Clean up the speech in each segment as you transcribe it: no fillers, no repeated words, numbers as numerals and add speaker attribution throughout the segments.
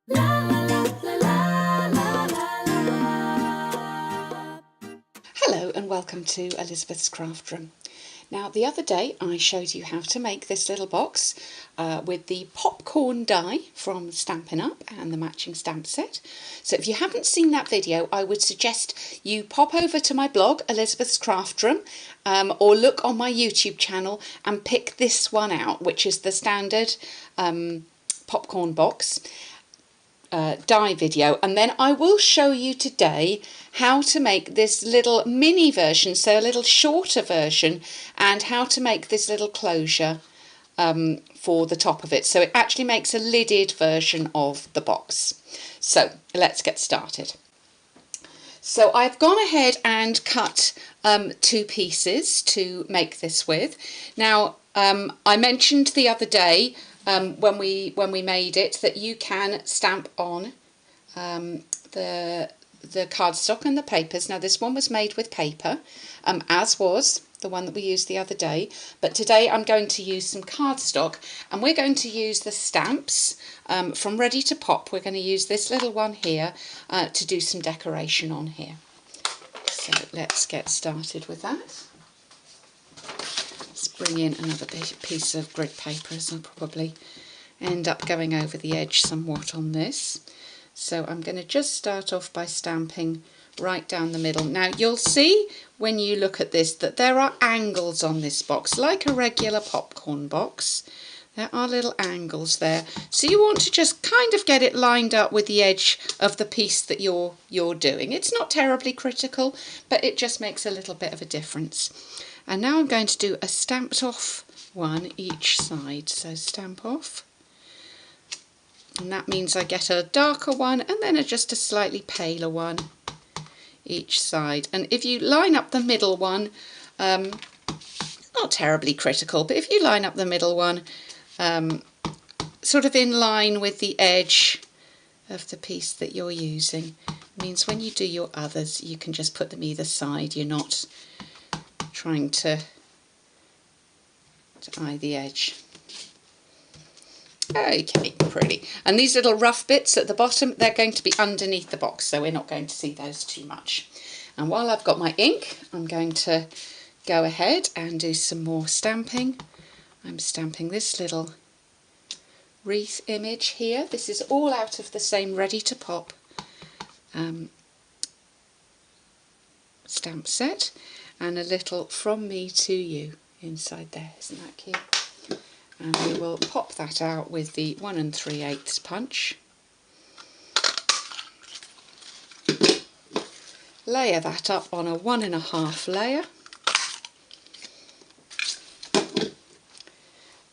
Speaker 1: Hello and welcome to Elizabeth's Craft Room. Now the other day I showed you how to make this little box with the popcorn die from Stampin' Up and the matching stamp set. So if you haven't seen that video, I would suggest you pop over to my blog Elizabeth's Craft Room or look on my YouTube channel and pick this one out, which is the standard popcorn box die video, and then I will show you today how to make this little mini version, so a little shorter version, and how to make this little closure for the top of it, so it actually makes a lidded version of the box. So let's get started. So I've gone ahead and cut 2 pieces to make this with. Now I mentioned the other day when we made it that you can stamp on the cardstock and the papers. Now this one was made with paper, as was the one that we used the other day, but today I'm going to use some cardstock, and we're going to use the stamps from Ready to Pop. We're going to use this little one here to do some decoration on here. So let's get started with that. Let's bring in another piece of grid paper, as I'll probably end up going over the edge somewhat on this. So I'm going to just start off by stamping right down the middle. Now you'll see when you look at this that there are angles on this box, like a regular popcorn box. There are little angles there. So you want to just kind of get it lined up with the edge of the piece that you're doing. It's not terribly critical, but it just makes a little bit of a difference. And now I'm going to do a stamped off one each side. So stamp off. And that means I get a darker one and then just a slightly paler one each side. And if you line up the middle one, not terribly critical, but if you line up the middle one sort of in line with the edge of the piece that you're using, it means when you do your others you can just put them either side. You're not trying to eye the edge. Okay, pretty. And these little rough bits at the bottom, they're going to be underneath the box, so we're not going to see those too much. And while I've got my ink, I'm going to go ahead and do some more stamping. I'm stamping this little wreath image here. This is all out of the same Ready to Pop stamp set, and a little From Me to You inside there. Isn't that cute? And we will pop that out with the 1 3/8 punch. Layer that up on a 1 1/2 layer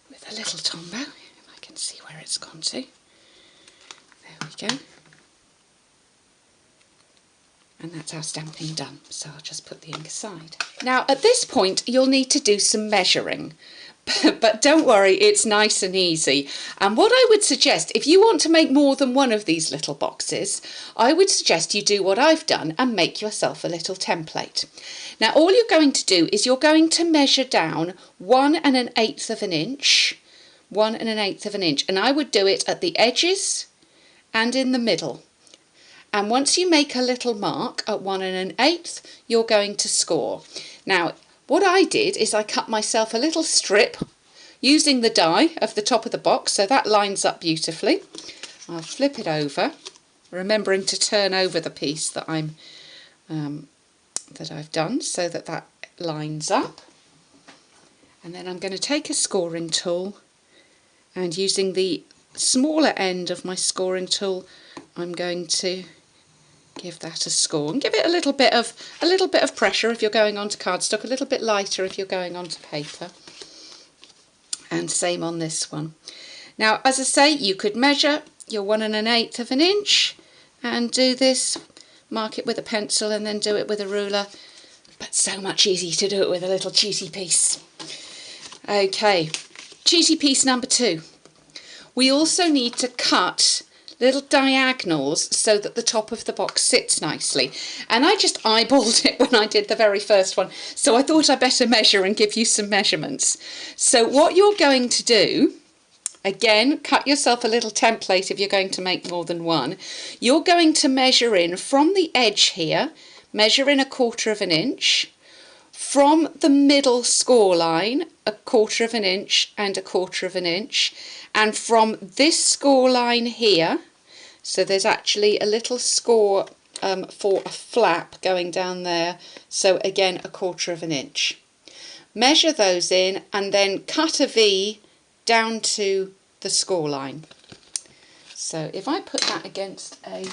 Speaker 1: with a little Tombow, if I can see where it's gone to. There we go. And that's our stamping done, so I'll just put the ink aside. Now at this point you'll need to do some measuring, but don't worry, it's nice and easy. And what I would suggest, if you want to make more than one of these little boxes, I would suggest you do what I've done and make yourself a little template. Now all you're going to do is you're going to measure down 1 1/8 of an inch, 1 1/8 of an inch, and I would do it at the edges and in the middle. And once you make a little mark at 1 1/8, you're going to score. Now, what I did is I cut myself a little strip using the die of the top of the box, so that lines up beautifully. I'll flip it over, remembering to turn over the piece that I've done so that that lines up. And then I'm going to take a scoring tool, and using the smaller end of my scoring tool, I'm going to give that a score and give it a little bit of pressure if you're going onto cardstock, a little bit lighter if you're going onto paper, and same on this one. Now as I say, you could measure your 1 1/8 of an inch and do this, mark it with a pencil and then do it with a ruler, but so much easier to do it with a little cheaty piece. Okay, cheaty piece number 2. We also need to cut little diagonals so that the top of the box sits nicely. And I just eyeballed it when I did the very first one, so I thought I'd better measure and give you some measurements. So what you're going to do Again, cut yourself a little template if you're going to make more than one. You're going to measure in from the edge here, measure in 1/4 of an inch, from the middle score line 1/4 of an inch and 1/4 of an inch, and from this score line here, so there's actually a little score for a flap going down there, so again 1/4 of an inch. Measure those in and then cut a V down to the score line. So if I put that against a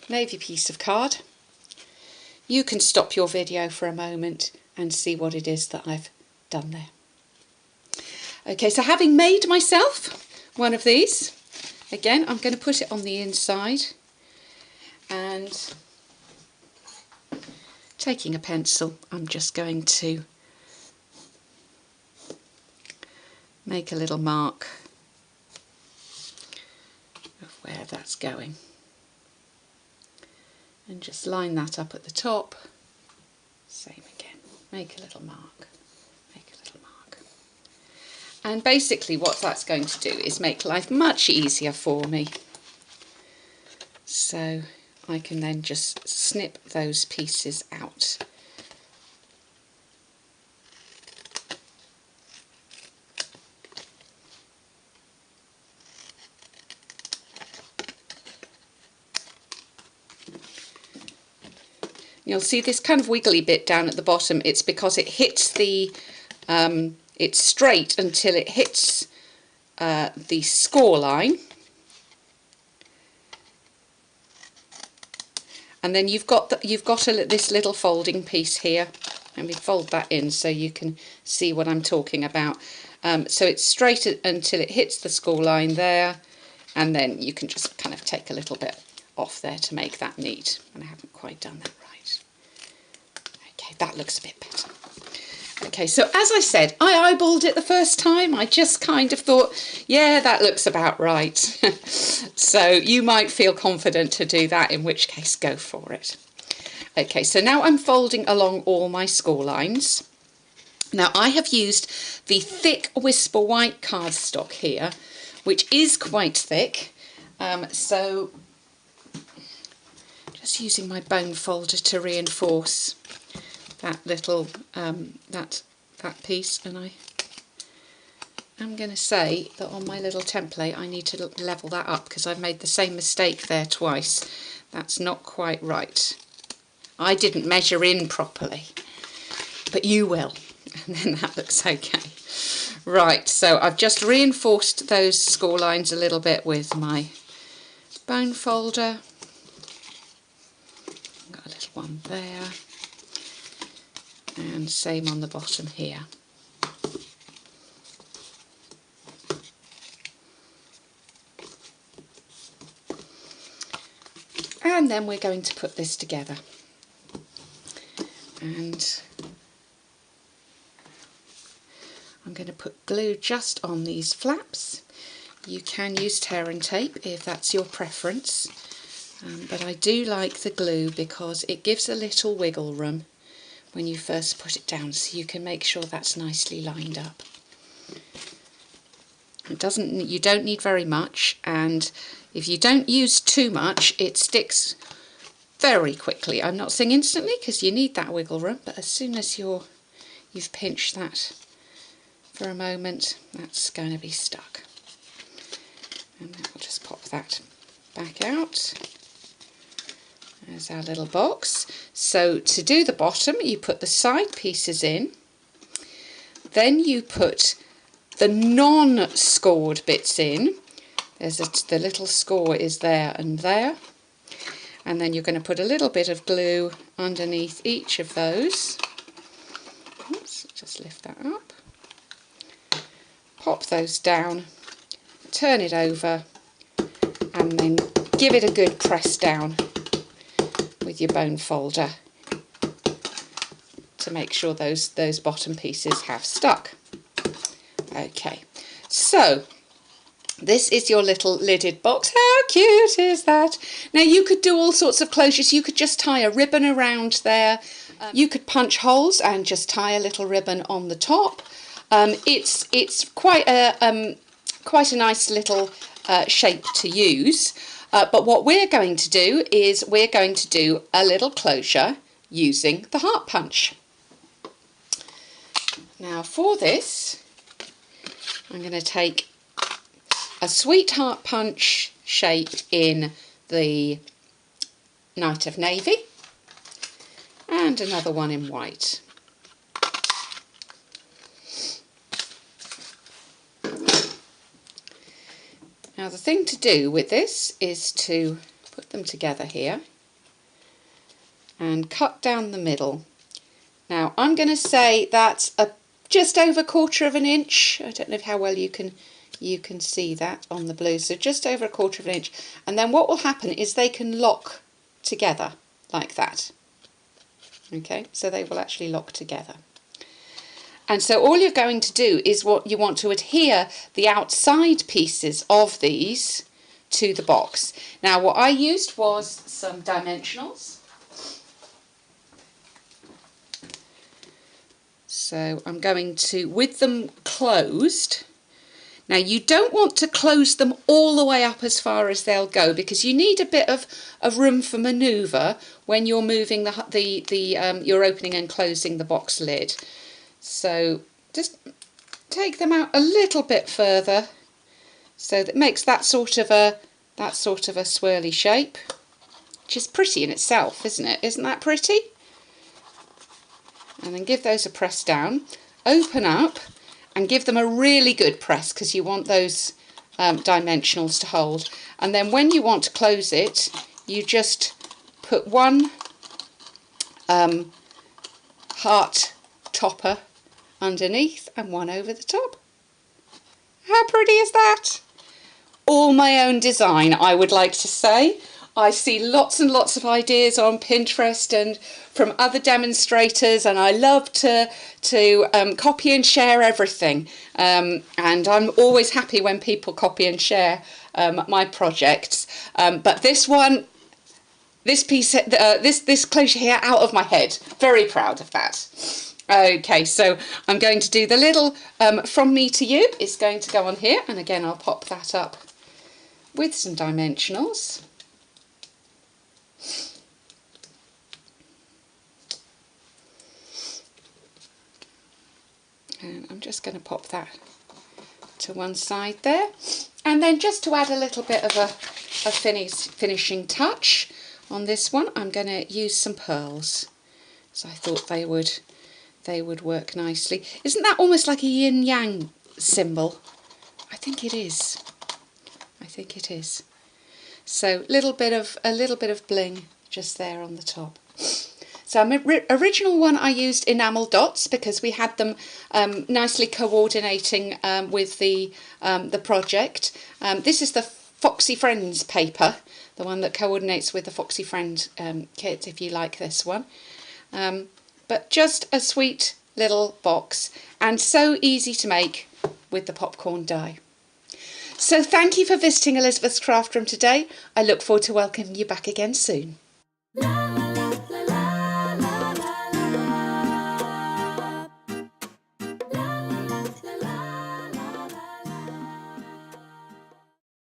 Speaker 1: navy piece of card, you can stop your video for a moment and see what it is that I've done there. Okay, so having made myself one of these, again I'm going to put it on the inside, and taking a pencil I'm just going to make a little mark of where that's going and just line that up at the top. Same again, make a little mark, make a little mark. And basically what that's going to do is make life much easier for me. So I can then just snip those pieces out. You'll see this kind of wiggly bit down at the bottom. It's because it hits the, it's straight until it hits the score line. And then you've got this little folding piece here. Let me fold that in so you can see what I'm talking about. So it's straight until it hits the score line there, and then you can just kind of take a little bit off there to make that neat. And I haven't quite done that right. Okay, that looks a bit better. Okay, so as I said, I eyeballed it the first time. I just kind of thought, yeah, that looks about right. So you might feel confident to do that, in which case go for it. Okay, so now I'm folding along all my score lines. Now I have used the thick Whisper White cardstock here, which is quite thick. So just using my bone folder to reinforce that little that piece, and I'm going to say that on my little template I need to level that up because I've made the same mistake there twice. That's not quite right. I didn't measure in properly, but you will, and then that looks okay. Right, so I've just reinforced those score lines a little bit with my bone folder. Got a little one there. And same on the bottom here. And then we're going to put this together. And I'm going to put glue just on these flaps. You can use tear and tape if that's your preference, but I do like the glue because it gives a little wiggle room when you first put it down, so you can make sure that's nicely lined up. You don't need very much, and if you don't use too much it sticks very quickly. I'm not saying instantly because you need that wiggle room, but as soon as you've pinched that for a moment, that's going to be stuck. And then I'll just pop that back out. There's our little box. So to do the bottom, you put the side pieces in, then you put the non-scored bits in. The little score is there and there, and then you're going to put a little bit of glue underneath each of those. Oops, just lift that up. Pop those down, turn it over, and then give it a good press down with your bone folder to make sure those bottom pieces have stuck. Okay, so this is your little lidded box. How cute is that? Now you could do all sorts of closures. You could just tie a ribbon around there. You could punch holes and just tie a little ribbon on the top. It's quite a nice little shape to use. But what we're going to do is we're going to do a little closure using the heart punch. Now for this, I'm going to take a sweet heart punch shape in the Night of Navy and another one in white. Now the thing to do with this is to put them together here and cut down the middle. Now I'm going to say that's just over 1/4 of an inch. I don't know how well you can see that on the blue, so just over 1/4 of an inch. And then what will happen is they can lock together like that. Okay, so they will actually lock together. And so all you're going to do is what you want to adhere the outside pieces of these to the box. Now what I used was some dimensionals. So I'm going to, with them closed, now you don't want to close them all the way up as far as they'll go, because you need a bit of room for manoeuvre when you're moving you're opening and closing the box lid. So just take them out a little bit further, so that makes that sort of a swirly shape, which is pretty in itself, isn't it? Isn't that pretty? And then give those a press down, open up and give them a really good press, because you want those dimensionals to hold. And then when you want to close it, you just put one heart topper underneath and one over the top. How pretty is that? All my own design, I would like to say. I see lots and lots of ideas on Pinterest and from other demonstrators, and I love to copy and share everything. And I'm always happy when people copy and share my projects. But this one, this piece, this closure here, out of my head. Very proud of that. Okay, so I'm going to do the little from me to you. It's going to go on here, and again I'll pop that up with some dimensionals. And I'm just going to pop that to one side there. And then just to add a little bit of a finishing touch on this one, I'm going to use some pearls. So I thought they would work nicely. Isn't that almost like a yin-yang symbol? I think it is. I think it is. So a little bit of bling just there on the top. So my original one I used enamel dots because we had them nicely coordinating with the project. This is the Foxy Friends paper, the one that coordinates with the Foxy Friend kit, if you like this one. But just a sweet little box, and so easy to make with the popcorn die. So thank you for visiting Elizabeth's Craft Room today. I look forward to welcoming you back again soon.